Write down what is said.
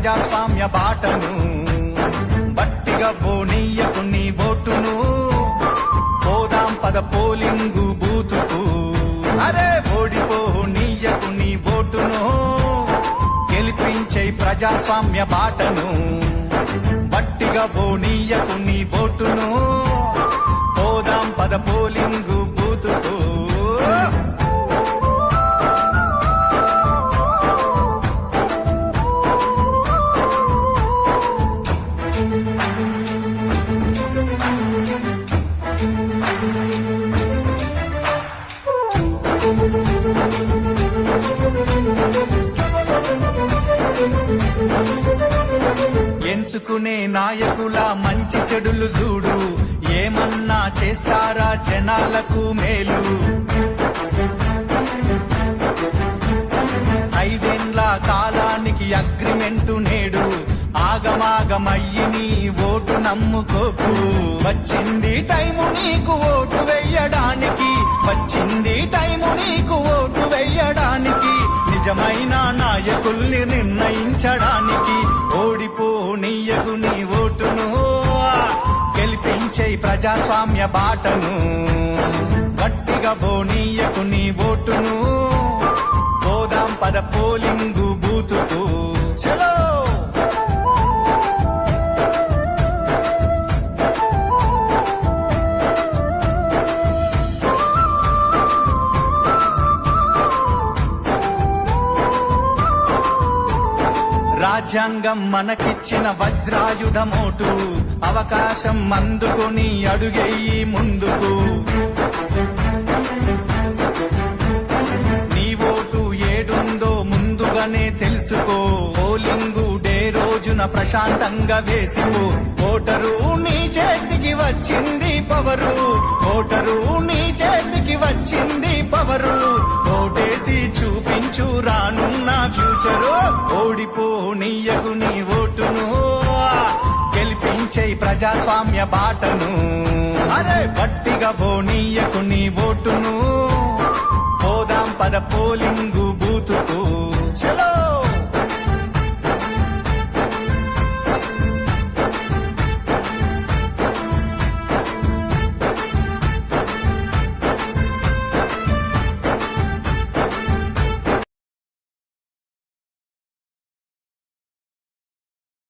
ప్రజాస్వామ్య బాటను. బట్టిగా పోనీయకు నీ ఓటును, పోదాం పద పోలింగు బూతుకు. అరే ఓడిపోనీయకు నీ ఓటును, గెలిపించే ప్రజాస్వామ్య బాటను. బట్టిగా పోనీయకు నీ ఓటును, పోదాం పద పోలింగు బూతుకు. ఎంచుకునే నాయకుల మంచి చెడులు చూడు, ఏమన్నా చేస్తారా జనాలకు మేలు. 5 ఏళ్ల కాలానికి అగ్రిమెంటు నేడు, ఆగమాగమయ్యి నీ ఓటు నమ్ముకోకు. వచ్చింది టైము నీకు ఓటు వెయ్యడానికి, వచ్చింది టైము నీకు ఓటు వెయ్యడానికి, నిజమైన నాయకుల్ని నిర్ణయించడానికి. ఓడిపోనీయకు నీ ఓటును, గెలిపించే ప్రజాస్వామ్య బాటను. గట్టిగా పోనీయకు నీ ఓటును, పోదాం పద పోలింగు బూతుకు. చలో రాజ్యాంగం మనకిచ్చిన వజ్రాయుధమోటు, అవకాశం అందుకొని అడుగెయ్యి ముందుకు. నీ ఓటు ఏడుందో ముందుగానే తెలుసుకో, పోలింగు డే రోజున ప్రశాంతంగా వేసిపో. ఓటరు నీ చేతికి వచ్చింది పవరు, ఓటరు నీ చేతికి వచ్చింది పవరు. ఓటేసి చూపించు రానున్న ఫ్యూచరు, ఓడిపోనీయకు నీ ఓటును, గెలిపించే ప్రజాస్వామ్య బాటను. అరే గట్టిగా పోనీయకు నీ ఓటును, పోదాం పద పోలింగు బూతుకు.